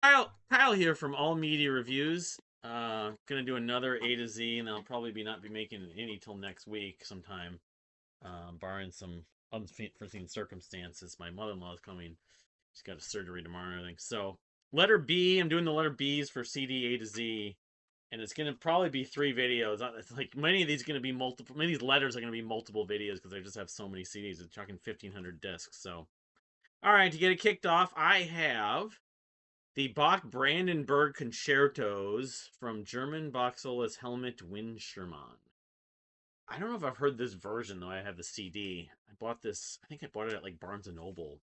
Kyle here from All Media Reviews. Gonna do another A to Z, and I'll probably not be making any till next week sometime, barring some unforeseen circumstances. My mother-in-law is coming. She's got a surgery tomorrow, I think. So letter B, I'm doing the letter B's for CD A to Z, and it's gonna probably be 3 videos. It's like many of these are gonna be multiple. Many of these letters are gonna be multiple videos because I just have so many CDs. It's talking 1,500 discs. So all right, to get it kicked off, I have the Bach Brandenburg Concertos from German Bach soloist Helmut Winschermann. I don't know if I've heard this version though. I have the CD. I bought this. I think I bought it at like Barnes and Noble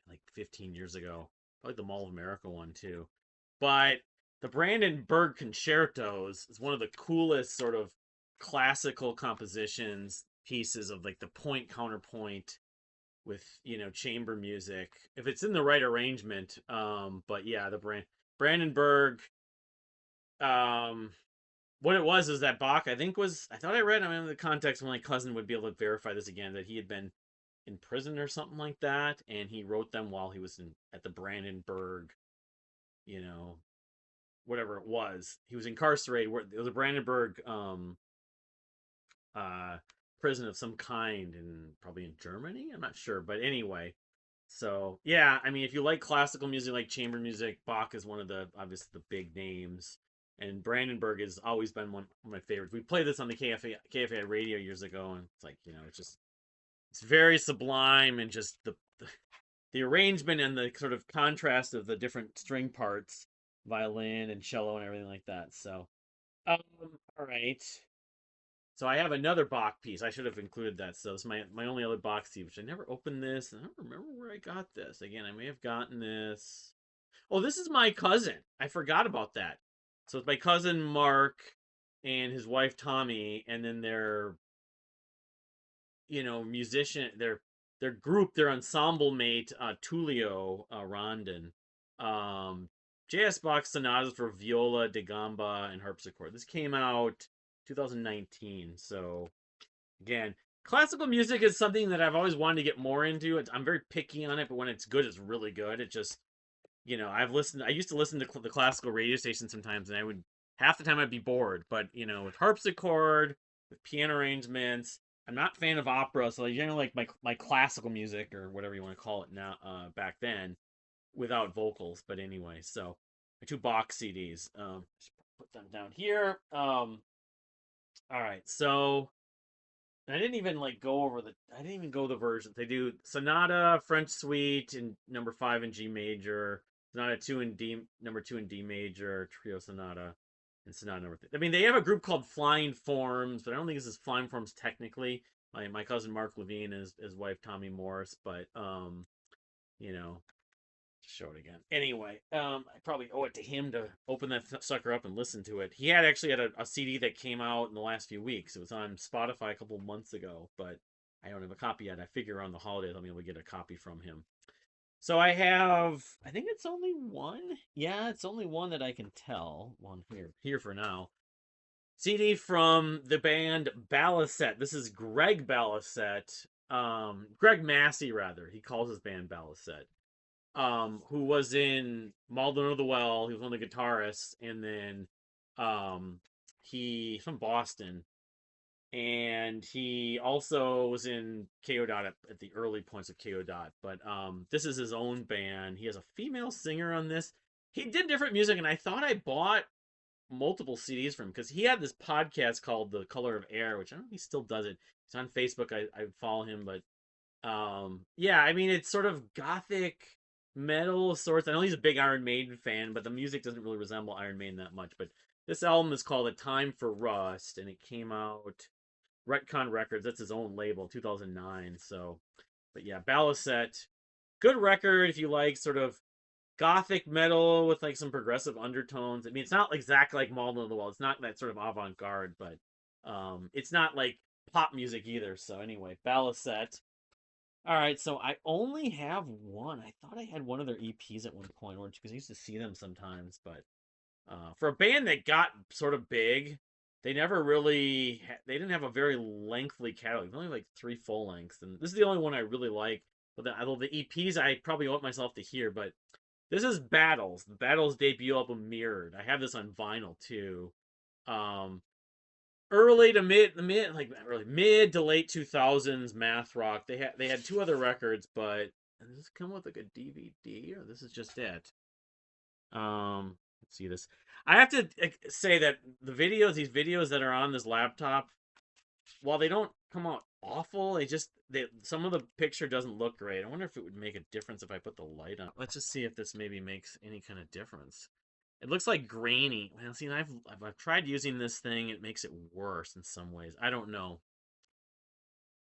like 15 years ago. Probably the Mall of America one too. But the Brandenburg Concertos is one of the coolest sort of classical compositions pieces of like the point counterpoint with chamber music if it's in the right arrangement. But yeah, the Brandenburg. Um, what it was is that Bach, I think, was, I thought I read, I mean, in the context, my cousin would be able to verify this again, that he had been in prison or something like that, and he wrote them while he was in at the Brandenburg, you know, whatever it was. He was incarcerated. It was a Brandenburg uh prison of some kind, and probably in Germany. I'm not sure, but anyway. So yeah, I mean, if you like classical music, like chamber music, Bach is one of the obviously the big names, and Brandenburg has always been one of my favorites. We played this on the KFA radio years ago, and it's like it's just it's very sublime, and just the arrangement and the sort of contrast of the different string parts, violin and cello and everything like that. So um, all right. So I have another Bach piece. I should have included that. So it's my only other box tee, which I never opened this. And I don't remember where I got this. Again, I may have gotten this. Oh, this is my cousin. I forgot about that. So it's my cousin Mark and his wife Tommy, and then their musician, their group, their ensemble mate Tullio Rondon. Um, JS Bach sonatas for viola, da gamba, and harpsichord. This came out 2019. So again, classical music is something that I've always wanted to get more into. I'm very picky on it, but when it's good, it's really good. It just, I used to listen to the classical radio station sometimes, and I would, half the time I'd be bored. But, with harpsichord, with piano arrangements, I'm not a fan of opera, so I generally like my classical music or whatever you want to call it now, back then, without vocals. But anyway, so my two box CDs. Just put them down here. All right, so and I didn't even like go over the. I didn't even go the versions. They do Sonata, French Suite, in number 5 in G major. Sonata 2 in D, number 2 in D major. Trio Sonata, and Sonata number 3. I mean, they have a group called Flying Forms, but I don't think this is Flying Forms technically. My cousin Mark Levine and his wife Tommy Morris, but you know, show it again. Anyway, I probably owe it to him to open that sucker up and listen to it. He actually had a CD that came out in the last few weeks. It was on Spotify a couple of months ago, but I don't have a copy yet. I figure around the holidays I'll be able to get a copy from him. So I have, I think it's only one. Yeah, it's only one that I can tell. One here for now. CD from the band Ballaset. This is Greg Ballaset. Greg Massey rather. He calls his band Ballaset, who was in Maldon of the Well. He was one of the guitarists, and then he's from Boston, and he also was in KO Dot at the early points of KO Dot. But this is his own band. He has a female singer on this. He did different music, and I thought I bought multiple CDs from him because he had this podcast called The Color of Air, which I don't know if he still does it. He's on Facebook. I follow him, but yeah, I mean it's sort of gothic metal of sorts. I know he's a big Iron Maiden fan, but the music doesn't really resemble Iron Maiden that much. But this album is called A Time for Rust, and it came out Retcon Records. That's his own label, 2009. So, but yeah, Ballaset, good record if you like sort of gothic metal with like some progressive undertones. I mean, it's not exactly like Malden of the Wall. It's not that sort of avant-garde, but it's not like pop music either. So anyway, Ballaset. All right, so I only have one. I thought I had one of their EPs at one point, or because I used to see them sometimes. But for a band that got sort of big, they never really they didn't have a very lengthy catalog. Only like 3 full lengths, and this is the only one I really like. But although the EPs, I probably owe it myself to hear. But This is Battles. The Battles debut album Mirrored. I have this on vinyl too. Um, early to mid like early mid to late 2000s math rock. They had two other records, but does this come with like a DVD or this is just it? Let's see this. I have to say that these videos that are on this laptop, while they don't come out awful, some of the picture doesn't look great. I wonder if it would make a difference if I put the light on. Let's just see if this maybe makes any kind of difference. It looks like grainy. Well, see, I've tried using this thing. It makes it worse in some ways. I don't know.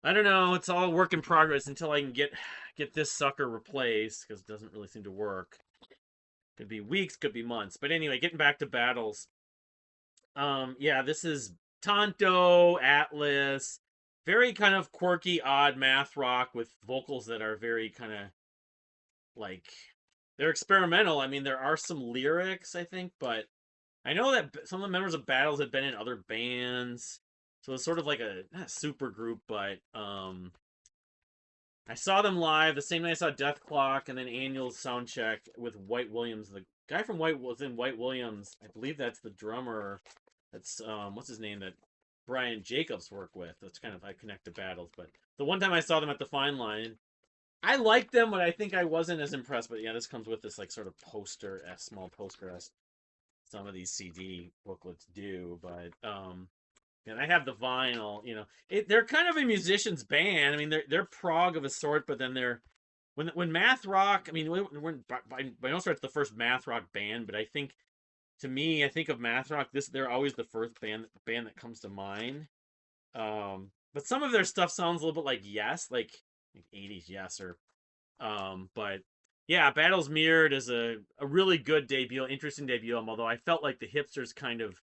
I don't know. It's all work in progress until I can get this sucker replaced because it doesn't really seem to work. Could be weeks, could be months. But anyway, getting back to Battles. Yeah, this is Tonto, Atlas, very kind of quirky, odd math rock with vocals that are very kind of like they're experimental. I mean, there are some lyrics, I think, but I know that some of the members of Battles had been in other bands, so it's sort of like a not a super group, but I saw them live the same night I saw Death Clock, and then annual sound check with White Williams. The guy from White was in White Williams. I believe that's the drummer. That's what's his name that Brian Jacobs worked with. That's kind of I connect to Battles. But the one time I saw them at the Fine Line, I liked them, but I think I wasn't as impressed. But yeah, this comes with this like sort of poster, small poster, as some of these CD booklets do. But and I have the vinyl. They're kind of a musician's band. I mean, they're prog of a sort, but then they're when math rock. I mean, when by no stretch the first math rock band, but I think to me, I think of math rock. They're always the first band that comes to mind. But some of their stuff sounds a little bit like Yes, like 80s Yes, or but yeah, Battles Mirrored is a really good debut, interesting debut album. Although I felt like the hipsters kind of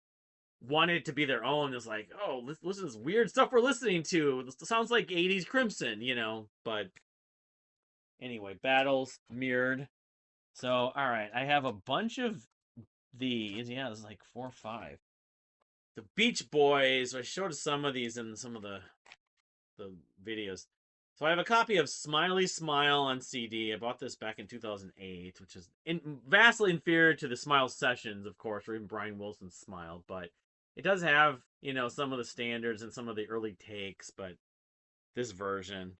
wanted it to be their own. It's like, oh, listen to this weird stuff we're listening to. This sounds like 80s Crimson, But anyway, Battles Mirrored. So, all right, I have a bunch of these. Yeah, there's like 4 or 5. The Beach Boys. I showed some of these in some of the videos. So I have a copy of Smiley Smile on CD. I bought this back in 2008, which is vastly inferior to the Smile Sessions, of course, or even Brian Wilson's Smile, but it does have, some of the standards and some of the early takes, but this version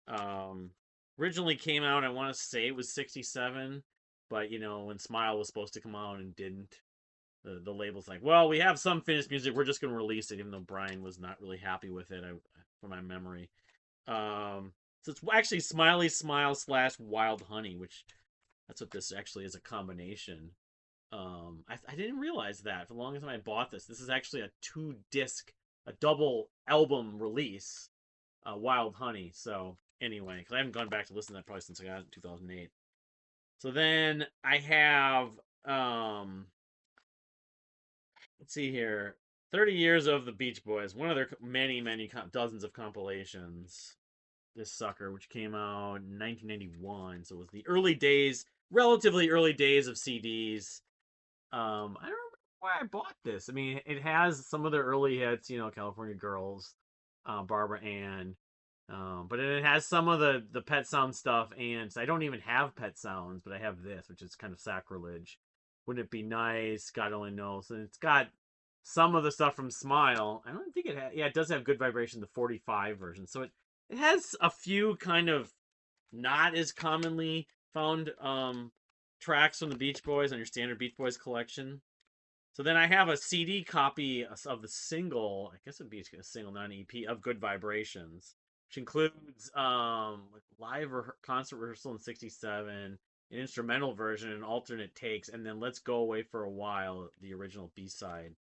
um originally came out, I want to say it was 67, but when Smile was supposed to come out and didn't, the label's like, well, we have some finished music, we're just going to release it, even though Brian was not really happy with it, from my memory. So it's actually Smiley Smile / Wild Honey, which that's what this actually is, a combination. I didn't realize that for the longest time I bought this. This is actually a 2-disc, a double album release, Wild Honey. So anyway, because I haven't gone back to listen to that probably since I got it in 2008. So then I have, let's see here, 30 years of the Beach Boys, one of their many, many dozens of compilations. This sucker, which came out in 1991, so it was the early days, relatively early days of CDs. I don't remember why I bought this. I mean, it has some of the early hits, California Girls, Barbara Ann, but it has some of the Pet Sound stuff, and I don't even have Pet Sounds, but I have this, which is kind of sacrilege. Wouldn't it be nice? God only knows. And it's got some of the stuff from Smile. I don't think it has. Yeah, it does have Good Vibration, the 45 version. So it has a few kind of not as commonly found tracks from the Beach Boys on your standard Beach Boys collection. So then I have a CD copy of the single, I guess it'd be a single, not an EP, of Good Vibrations, which includes live concert rehearsal in 67, an instrumental version, and alternate takes, and then Let's Go Away for a While, the original B-side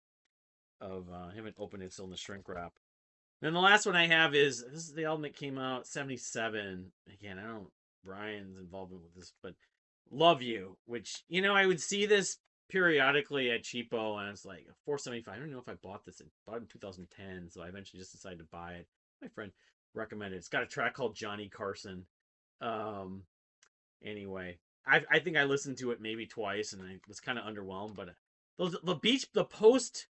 of, I haven't opened it, still in the shrink wrap. Then the last one I have this is the album that came out 77. Again, I don't Brian's involvement with this, but Love You, which I would see this periodically at cheapo, and it's like $4.75. I don't know if I bought this. I bought it in 2010, so I eventually just decided to buy it. My friend recommended it. It's got a track called Johnny Carson. Anyway, I think I listened to it maybe twice, and I was kind of underwhelmed. But the post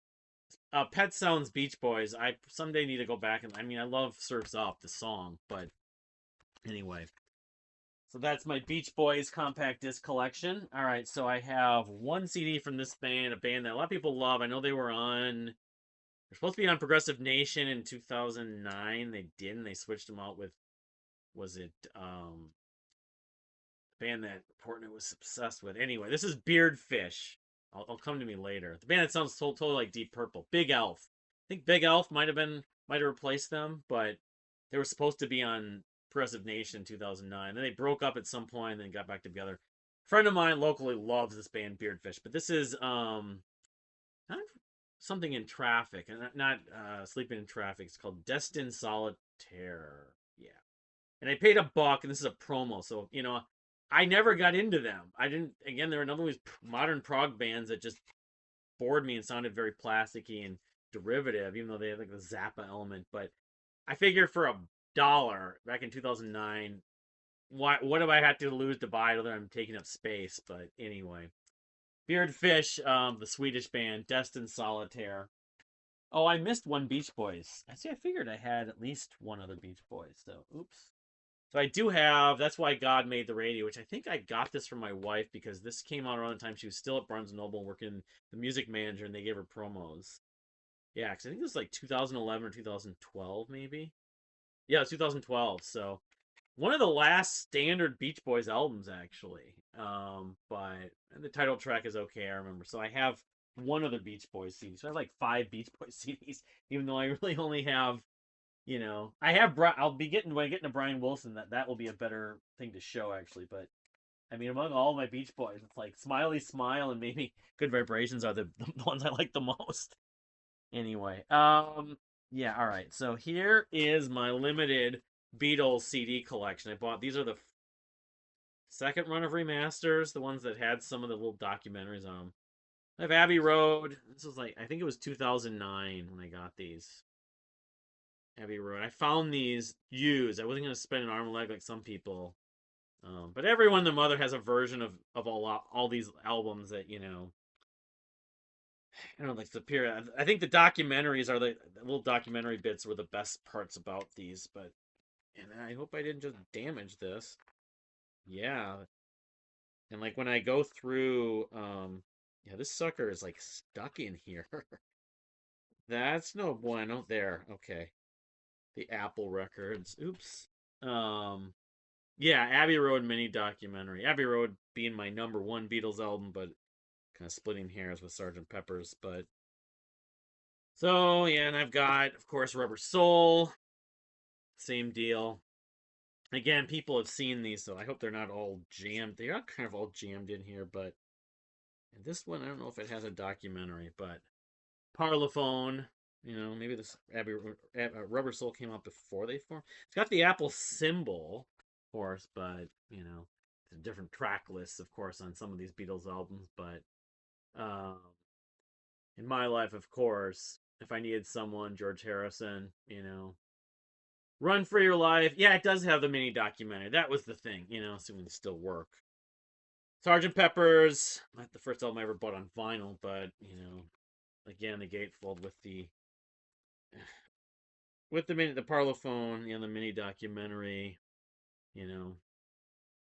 Pet Sounds Beach Boys, I someday need to go back, and I mean I love Surf's Up, the song, but anyway. So that's my Beach Boys compact disc collection. All right, so I have one CD from this band, a band that a lot of people love. I know they're supposed to be on Progressive Nation in 2009. They didn't. They switched them out with, was it a band that Portnoy was obsessed with? Anyway, this is Beardfish. I'll come to me later. The band that sounds totally like Deep Purple. Big Elf. I think Big Elf might have replaced them, but they were supposed to be on Progressive Nation in 2009. Then they broke up at some point and then got back together. A friend of mine locally loves this band Beardfish, but this is not something in traffic and not sleeping in traffic. It's called Destined Solitaire. Yeah. And I paid $1, and this is a promo. So, I never got into them. I didn't, again, there were another of these modern prog bands that just bored me and sounded very plasticky and derivative, even though they had like the Zappa element. But I figured for $1 back in 2009, what do I have to lose to buy it other than I'm taking up space? But anyway, Beardfish, the Swedish band, Destined Solitaire. Oh, I missed one Beach Boys. I figured I had at least one other Beach Boys. So, oops. So I do have, that's why God Made the Radio, which I think I got this from my wife because this came out around the time she was still at Barnes & Noble working the music manager, and they gave her promos. Yeah, because I think it was like 2011 or 2012, maybe. Yeah, it was 2012. So one of the last standard Beach Boys albums, actually. But the title track is okay, I remember. So I have one other Beach Boys CD. So I have like 5 Beach Boys CDs, even though I really only have, I have. I'll be getting when I get into Brian Wilson. That will be a better thing to show, actually. But I mean, among all my Beach Boys, it's like Smiley Smile and maybe Good Vibrations are the ones I like the most. Anyway, yeah, all right. So here is my limited Beatles CD collection. I bought these are the second run of remasters, the ones that had some of the little documentaries on them. I have Abbey Road. This was like I think it was 2009 when I got these. Abbey Road. I found these used. I wasn't gonna spend an arm and leg like some people. But everyone, the mother, has a version of all these albums that I don't know, like Superior. I think the documentaries are the little documentary bits were the best parts about these. But and I hope I didn't just damage this. Yeah, and like when I go through, yeah, this sucker is like stuck in here. That's no bueno. There, okay. The Apple records. Oops. Um, yeah, Abbey Road mini documentary. Abbey Road being my number one Beatles album, but kind of splitting hairs with Sgt. Pepper's. But so yeah, and I've got, of course, Rubber Soul. Same deal. Again, people have seen these, so I hope they're not all jammed. They are kind of all jammed in here, but and this one, I don't know if it has a documentary, but Parlophone. Maybe this Rubber Soul came out before they formed. It's got the Apple symbol, of course, but it's a different track list, of course, on some of these Beatles albums. But um, in my life, of course, if I needed someone, George Harrison, Run for Your Life. Yeah, it does have the mini documentary. That was the thing, assuming they still work. Sgt. Pepper's, not the first album I ever bought on vinyl, but again, the gatefold with the Parlophone, the mini documentary,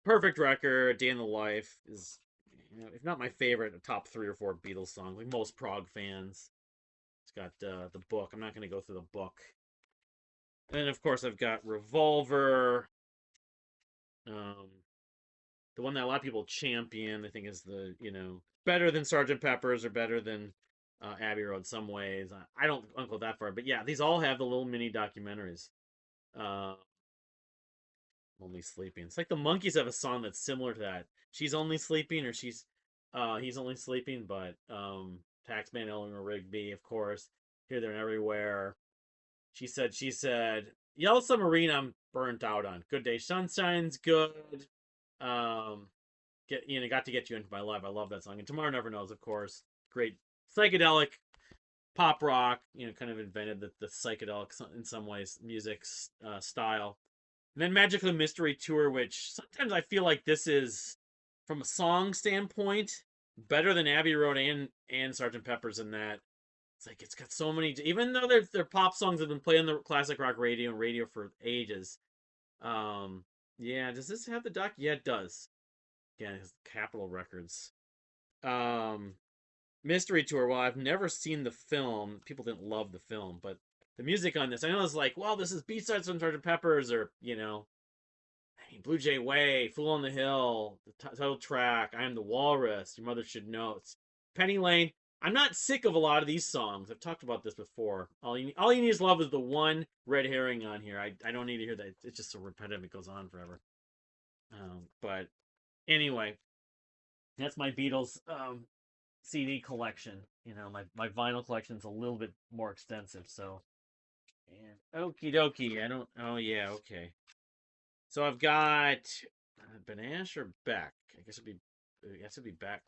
perfect record. Day in the Life is, if not my favorite, a top 3 or 4 Beatles song, like most prog fans. It's got the book. I'm not going to go through the book. And then, of course, I've got Revolver. The one that a lot of people champion, I think, is the better than Sgt. Pepper's or better than Abbey Road in some ways. I don't go that far, but yeah, these all have the little mini documentaries. Only Sleeping. It's like the Monkees have a song that's similar to that. She's Only Sleeping, or he's Only Sleeping, but Taxman Eleanor Rigby, of course, Here, There, and Everywhere. She said, Yellow Submarine I'm burnt out on. Good Day Sunshine's good. Got to Get You Into My Life. I love that song. And Tomorrow Never Knows, of course. Great psychedelic pop rock, kind of invented the psychedelic, in some ways, music style. And then Magical Mystery Tour, which sometimes I feel like this is, from a song standpoint, better than Abbey Road and Sgt. Pepper's in that. It's like it's got so many, even though they're pop songs that have been played on the classic rock radio and radio for ages. Yeah, does this have the doc? Yeah, it does. Again, it's Capitol Records. Um, Mystery Tour. Well, I've never seen the film. People didn't love the film, but the music on this, I know it's like, well, this is B-sides from Sgt. Pepper's, or I mean, Blue Jay Way, Fool on the Hill, the title track, I Am the Walrus, Your Mother Should Know. It's Penny Lane. I'm not sick of a lot of these songs. I've talked about this before. All you need is love is the one red herring on here. I don't need to hear that. It's just so repetitive. It goes on forever. But anyway, that's my Beatles CD collection. My vinyl collection's a little bit more extensive. So, and okie dokie. I don't. Oh yeah, okay. So I've got Banash or Beck. I guess it'd be Beck.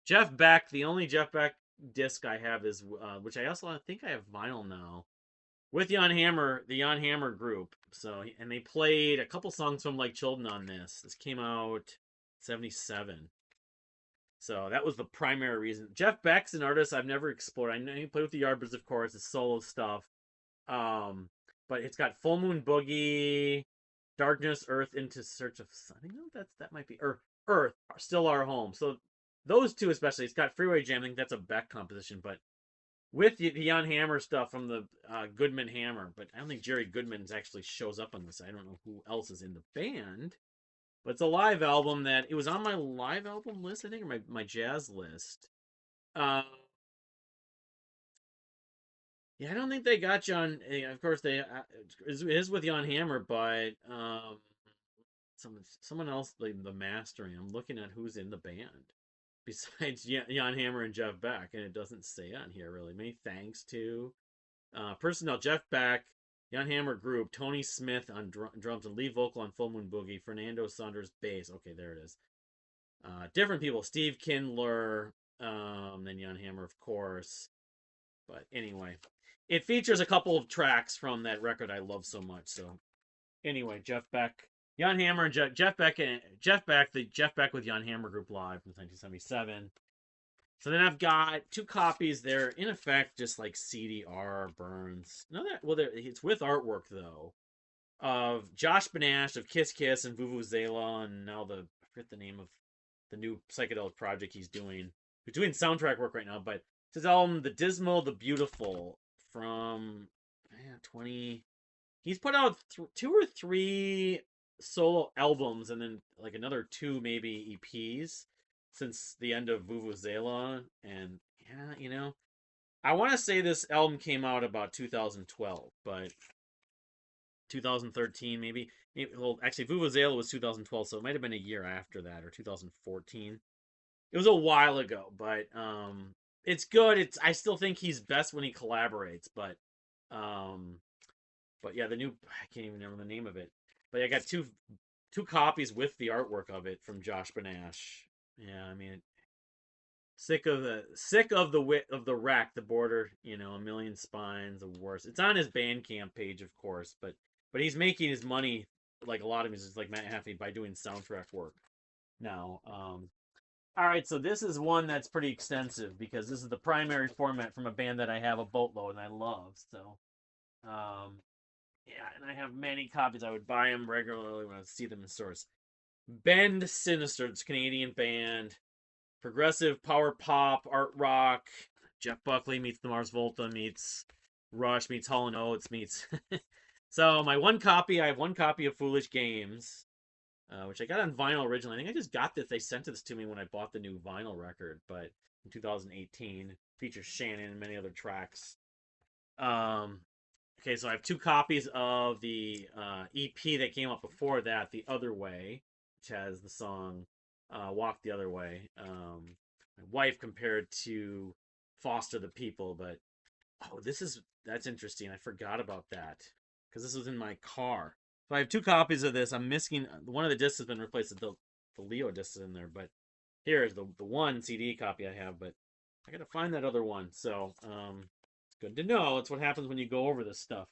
Jeff Beck. The only Jeff Beck disc I have is, which I also think I have vinyl now, with Jan Hammer, the Jan Hammer group. So, and they played a couple songs from Like Children on this. This came out 77. So that was the primary reason. Jeff Beck's an artist I've never explored. I know he played with the Yardbirds, of course, his solo stuff. Um, but it's got Full Moon Boogie, Darkness, Earth into Search of Sun. I know that might be Earth, Still Our Home. So those two especially. It's got Freeway Jam. I think that's a Beck composition, but with the Jan Hammer stuff from the Goodman Hammer. But I don't think Jerry Goodman actually shows up on this. I don't know who else is in the band. But it's a live album that it was on my live album list, I think, or my jazz list. Uh, yeah, I don't think they got John. Of course, it is with Jan Hammer, but someone else, the mastering. I'm looking at who's in the band besides Jan Hammer and Jeff Beck, and it doesn't say on here really. Many thanks to personnel: Jeff Beck, Jan Hammer group, Tony Smith on drums and lead vocal on Full Moon Boogie, Fernando Saunders bass. Okay, there it is. Different people: Steve Kindler, then Jan Hammer, of course. But anyway, it features a couple of tracks from that record I love so much. So anyway, Jeff Beck, Jan Hammer, and Jeff Beck, the Jeff Beck with Jan Hammer group live from 1977. So then I've got two copies. They're in effect just like CDR Burns. No, it's with artwork though, of Josh Banash of Kiss Kiss and Vuvuzela, and now I forget the name of the new psychedelic project he's doing. He's doing soundtrack work right now, but it's his album The Dismal, The Beautiful from 20. He's put out two or three solo albums and then like another two maybe EPs since the end of Vuvuzela. And yeah, I want to say this album came out about 2012, but 2013 maybe. Well, actually, Vuvuzela was 2012, so it might have been a year after that, or 2014. It was a while ago, but it's good. I still think he's best when he collaborates, um, but yeah, the new I can't even remember the name of it. But I got two copies with the artwork of it from Josh Banash. Yeah, I mean, sick of the wit of the rack, the border, a million spines, the worst. It's on his Bandcamp page, of course, but he's making his money like a lot of musicians, like Matt Heffy, by doing soundtrack work now. All right, so this is one that's pretty extensive because this is the primary format from a band that I have a boatload and I love. So, um, yeah, and I have many copies. I would buy them regularly when I see them in stores. Bend Sinister, it's a Canadian band. Progressive power pop, art rock. Jeff Buckley meets the Mars Volta meets Rush meets Hall and Oates meets. So I have one copy of Foolish Games, which I got on vinyl originally. I think I just got this. They sent this to me when I bought the new vinyl record, but in 2018, features Shannon and many other tracks. Okay, so I have two copies of the EP that came out before that, The Other Way, which has the song Walk the Other Way. My wife compared to Foster the People, but that's interesting. I forgot about that because this was in my car. So I have two copies of this. I'm missing one of the discs has been replaced. The Leo disc is in there, but here is the one CD copy I have. But I gotta find that other one. So it's good to know. It's what happens when you go over this stuff.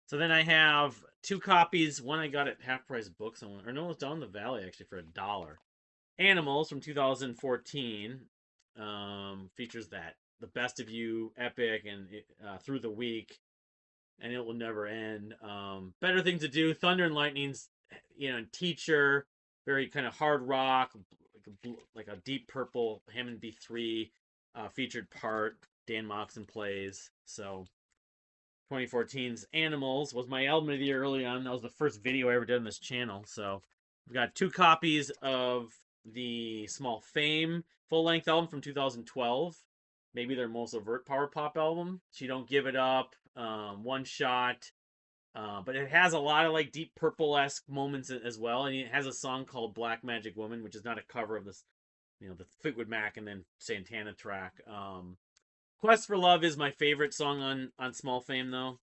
So then I have two copies. One I got at Half Price Books, or no, it's down in the Valley actually for $1. Animals from 2014 features that the best of you epic and through the week, and it will never end. Better thing to do. Thunder and Lightning's Teacher, very kind of hard rock, like a Deep Purple Hammond B3 featured part. Dan Moxon plays. So 2014's Animals was my album of the year early on. That was the first video I ever did on this channel. So we've got 2 copies of the Small Fame full-length album from 2012. Maybe their most overt power pop album. She Don't Give It Up, One Shot. But it has a lot of like Deep Purple-esque moments as well. And it has a song called Black Magic Woman, which is not a cover of this, the Fleetwood Mac and then Santana track. Quest for Love is my favorite song on Small Fame, though.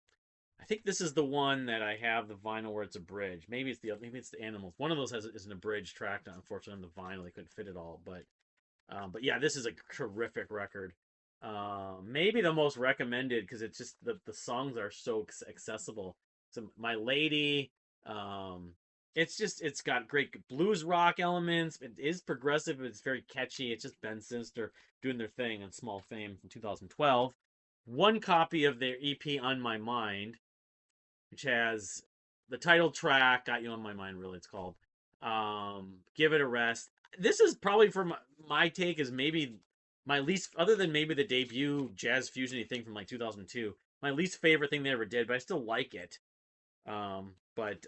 I think this is the one that I have the vinyl where it's a bridge. Maybe it's the Animals. One of those is an abridged track. Unfortunately, on the vinyl they couldn't fit it all. But yeah, this is a terrific record. Maybe the most recommended because it's just the songs are so accessible. So My Lady, it's got great blues rock elements. It is progressive, but it's very catchy. It's just Ben Sinister doing their thing on Small Fame from 2012. 1 copy of their EP On My Mind, which has the title track, Got You on My Mind, really it's called. Give It a Rest. This is probably, for my take, is maybe my least, other than maybe the debut jazz fusion thing from like 2002, my least favorite thing they ever did, but I still like it. But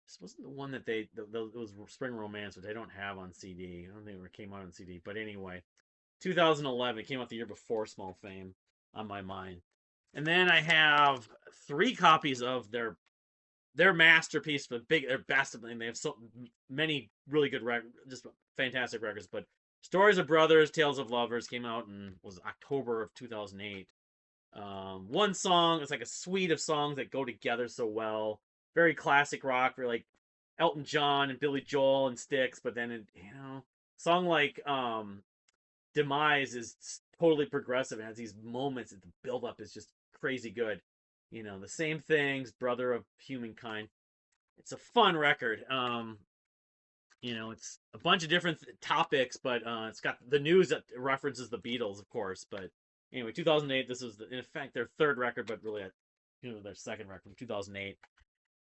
this wasn't the one that it was Spring Romance, which I don't have on CD. I don't think it ever came out on CD. But anyway, 2011, it came out the year before Small Fame, On My Mind. And then I have 3 copies of their masterpiece, their best. And they have so many really good records, just fantastic records. But Stories of Brothers, Tales of Lovers came out was October of 2008. One song, it's like a suite of songs that go together so well. Very classic rock, for like Elton John and Billy Joel and Styx. But then song like Demise is totally progressive. It has these moments that the build up is just crazy good. The Same Things, Brother of Humankind. It's a fun record. It's a bunch of different topics, but it's got the news that references the Beatles, of course. But anyway, 2008. This was in effect their 3rd record, but really, their 2nd record from 2008.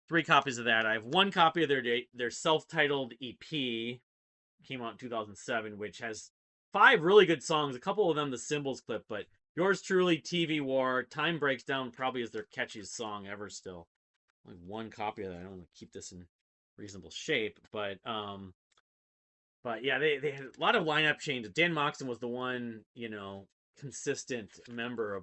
3 copies of that. I have 1 copy of their self-titled EP. Came out in 2007, which has 5 really good songs. A couple of them the Symbols clip, but Yours Truly, TV War, Time Breaks Down probably is their catchiest song ever still. Only 1 copy of that. I don't want to keep this in reasonable shape, but yeah, they had a lot of lineup changes. Dan Moxon was the one, consistent member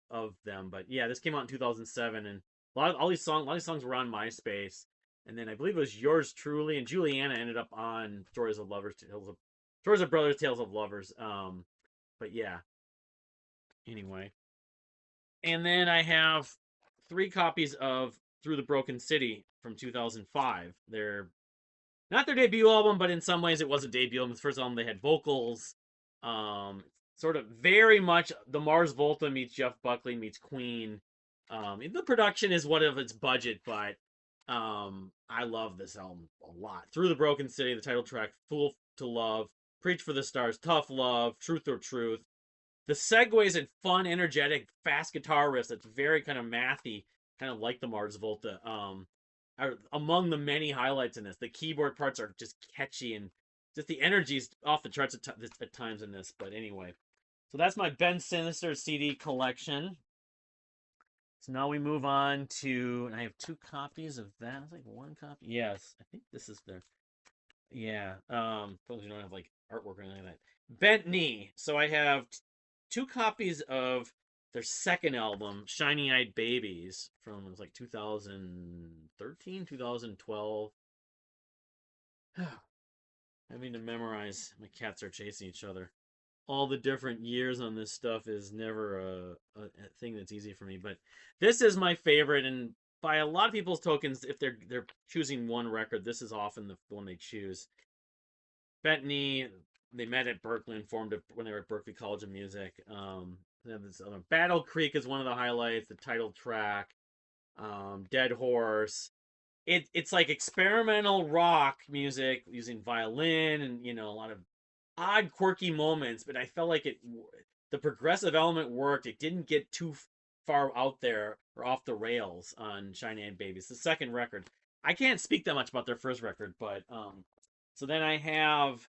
of them. But yeah, this came out in 2007, and a lot of these songs were on MySpace. And then I believe it was Yours Truly and Juliana ended up on Stories of Brothers, Tales of Lovers. But yeah. Anyway. And then I have 3 copies of Through the Broken City from 2005. Not their debut album, but in some ways it was a debut album. The first album they had vocals. Sort of very much the Mars Volta meets Jeff Buckley meets Queen. The production is what of its budget, but I love this album a lot. Through the Broken City, the title track, Fool to Love, Preach for the Stars, Tough Love, Truth or Truth. The segues and fun, energetic, fast guitar riffs that's very kind of mathy, kind of like the Mars Volta, are among the many highlights in this. The keyboard parts are just catchy and just the energy's off the charts at times in this. But anyway, so that's my Ben Sinister CD collection. So now we move on to, and I have 2 copies of that. It's like 1 copy. Yes, I think this is their. Yeah. Those who don't have like artwork or anything like that. Bent Knee. So I have 2 copies of their 2nd album, Shiny Eyed Babies, from it was like 2013, 2012. Having to memorize, my cats are chasing each other. All the different years on this stuff is never a thing that's easy for me. But this is my favorite, and by a lot of people's tokens, if they're choosing one record, this is often the one they choose. Bent Knee, they met at Berkeley and formed when they were at Berklee College of Music. This other Battle Creek is one of the highlights. The title track, Dead Horse. It's like experimental rock music using violin and a lot of odd, quirky moments. But I felt like the progressive element worked. It didn't get too far out there or off the rails on Shiny Eyed Babies. The 2nd record. I can't speak that much about their first record, but so then I have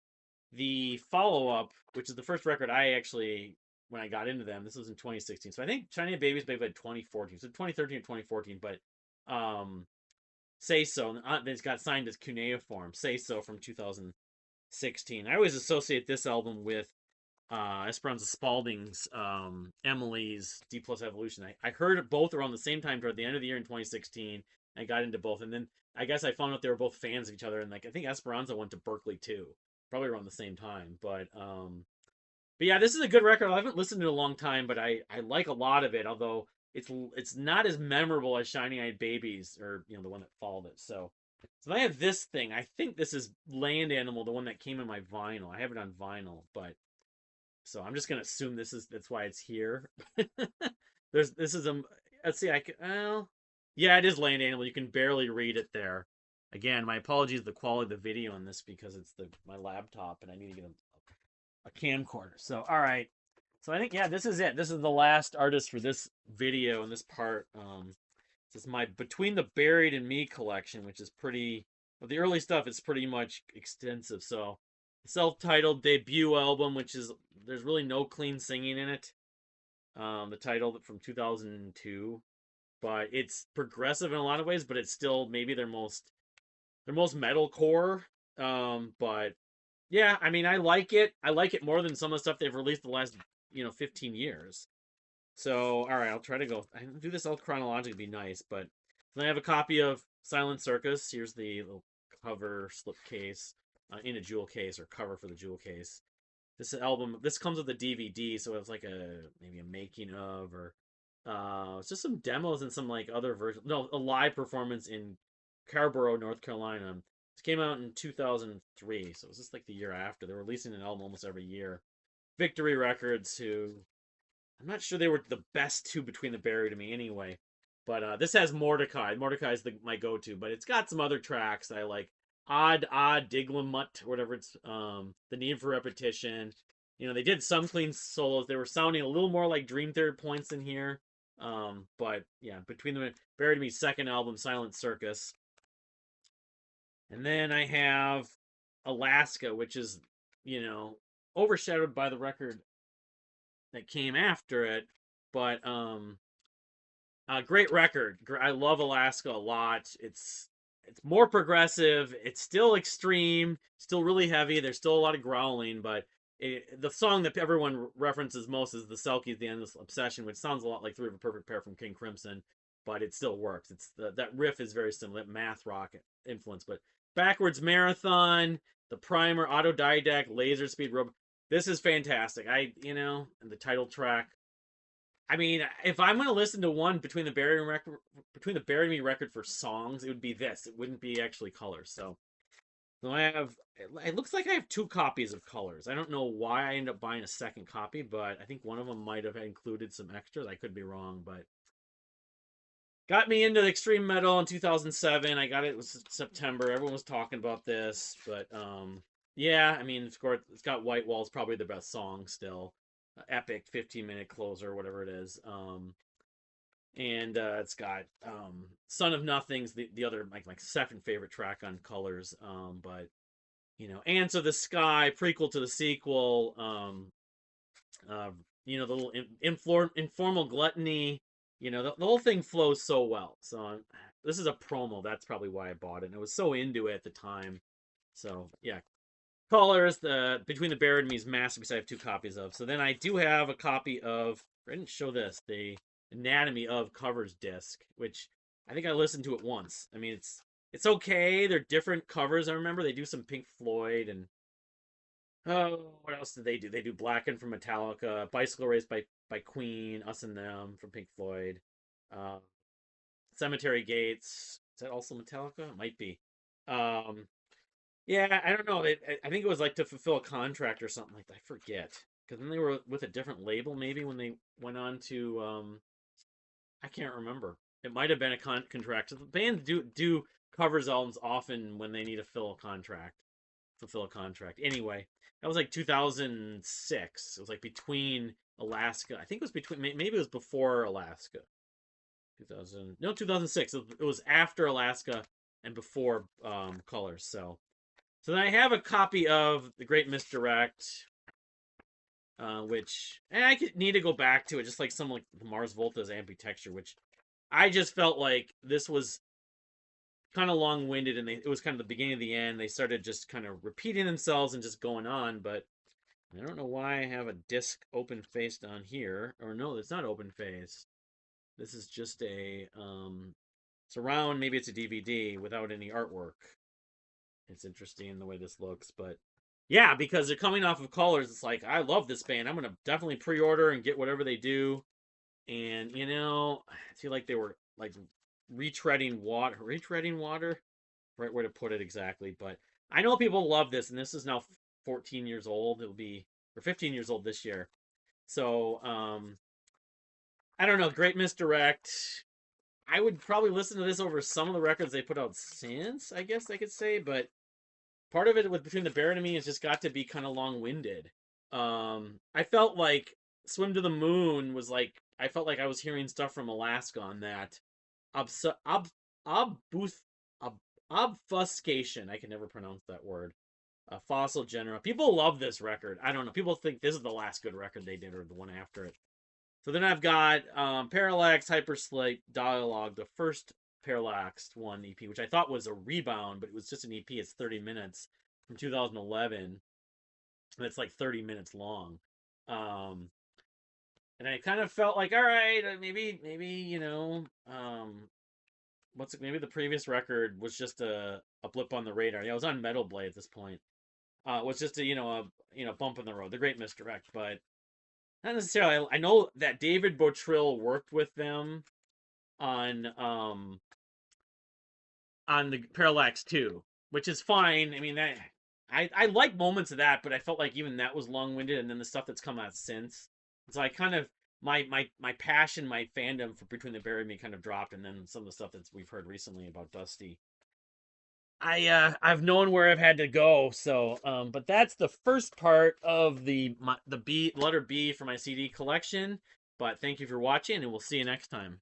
the follow up, which is the first record I actually when I got into them. This was in 2016, so I think China Babies maybe had 2014, so 2013 or 2014, but Say So, it's got signed as Cuneiform. Say So from 2016. I always associate this album with Esperanza Spalding's Emily's D plus Evolution. I heard it both around the same time toward the end of the year in 2016. I got into both, and then I guess I found out they were both fans of each other. And like I think Esperanza went to Berkeley too, probably around the same time. But yeah, this is a good record. I haven't listened to it in a long time, but I like a lot of it. Although it's not as memorable as Shiny Eyed Babies or the one that followed it. So I have this thing. I think this is Land Animal, the one that came in my vinyl. I have it on vinyl, but so I'm just gonna assume that's why it's here. This is a let's see. Well, yeah, it is Land Animal. You can barely read it there. Again, my apologies the quality of the video on this because it's my laptop and I need to get a camcorder. So all right. So I think yeah, this is it. This is the last artist for this video and this part. This is my Between the Buried and Me collection, which is pretty. Of the early stuff, it's pretty much extensive. So self-titled debut album, which is there's really no clean singing in it. The title from 2002, but it's progressive in a lot of ways, but it's still maybe their most metalcore. But yeah, I mean, I like it. I like it more than some of the stuff they've released the last 15 years. So all right, I'll try to go. I do this all chronologically, be nice, but then I have a copy of Silent Circus. Here's the little cover slipcase in a jewel case or cover for the jewel case. This comes with a DVD, so it's like maybe a making of or it's just some demos and some like other versions. No, a live performance in Carborough, North Carolina. This came out in 2003, so it was just like the year after. They're releasing an album almost every year. Victory Records, who I'm not sure they were the best two Between the Buried to me anyway. But this has Mordecai. Mordecai is my go-to, but it's got some other tracks I like. Odd Diglamut, or whatever it's The Need for Repetition. They did some clean solos. They were sounding a little more like Dream Theater points in here. But yeah, Between the Buried to Me's second album, Silent Circus. And then I have Alaska, which is, overshadowed by the record that came after it. But great record. I love Alaska a lot. It's more progressive. It's still extreme. Still really heavy. There's still a lot of growling, but the song that everyone references most is the Selkies, The Endless Obsession, which sounds a lot like Three of a Perfect Pair from King Crimson, but it still works. That riff is very similar, that math rock influence. But Backwards Marathon, The Primer, Autodidact, Laser Speed Robot. This is fantastic. And the title track. I mean, if I'm gonna listen to one Between the Buried and Me record for songs, it would be this. It wouldn't be actually Colors. So I have. It looks like I have two copies of Colors. I don't know why I ended up buying a second copy, but I think one of them might have included some extras. I could be wrong, but got me into extreme metal in 2007. I got it was September. Everyone was talking about this, but yeah. I mean, of course, it's got White Walls, probably the best song still. Epic 15-minute closer, whatever it is. And it's got Son of Nothing's the other my second favorite track on Colors. But Ants of the Sky, prequel to the sequel. The little informal gluttony. The whole thing flows so well. So this is a promo. That's probably why I bought it. And I was so into it at the time. So yeah, Colors, the Between the Buried and Me's masterpiece I have two copies of. So then I do have a copy of, I didn't show this, the Anatomy of Covers disc, which I think I listened to it once. I mean, it's okay. They're different covers. I remember they do some Pink Floyd and what else did they do? They do Blackened from Metallica, Bicycle Race by Queen, Us and Them from Pink Floyd, uh, Cemetery Gates. Is that also Metallica? It might be. Um, yeah, I don't know. I think it was like to fulfill a contract or something like that. I forget. Because then they were with a different label maybe when they went on to I can't remember. It might have been a contract. So the bands do covers albums often when they need to fulfill a contract. Anyway, that was like 2006. It was like between Alaska. I think it was between maybe it was before Alaska. 2006. It was after Alaska. and before Colors. So then I have a copy of The Great Misdirect, which I could need to go back to it, just like some like Mars Volta's Ambitexture, which I just felt like this was kind of long-winded, and it was kind of the beginning of the end. They started just kind of repeating themselves and just going on, but I don't know why I have a disc open-faced on here. Or no, it's not open-faced. This is just a it's around, maybe it's a DVD without any artwork. It's interesting the way this looks, but yeah, because they're coming off of Colors, it's like I love this band. I'm gonna definitely pre-order and get whatever they do. And I feel like they were like retreading water, right way to put it exactly. But I know people love this, and this is now 14 years old. It'll be or 15 years old this year. So I don't know. Great Misdirect. I would probably listen to this over some of the records they put out since, I guess I could say, but part of it with Between the Bear and Me has just got to be kind of long-winded. I felt like Swim to the Moon was like I felt like I was hearing stuff from Alaska on that. Obs- ob- obbuth- ob- Obfuscation. I can never pronounce that word. Fossil Genera. People love this record. I don't know. People think this is the last good record they did or the one after it. So then I've got Parallax, Hyperslate, Dialogue, the first Parallax one EP, which I thought was a rebound, but it was just an EP. It's 30 minutes from 2011, and it's like 30 minutes long. And I kind of felt like, all right, maybe maybe the previous record was just a blip on the radar. Yeah, I was on Metal Blade at this point. It was just a bump in the road, the Great Misdirect, but not necessarily. I know that David Bottrill worked with them on the Parallax 2, which is fine. I mean, I like moments of that, but I felt like even that was long-winded, and then the stuff that's come out since. So I kind of my passion, my fandom for Between the Bear and Me kind of dropped, and then some of the stuff that we've heard recently about Dusty. I've known where I've had to go, so but that's the first part of the letter B for my CD collection. But thank you for watching, and we'll see you next time.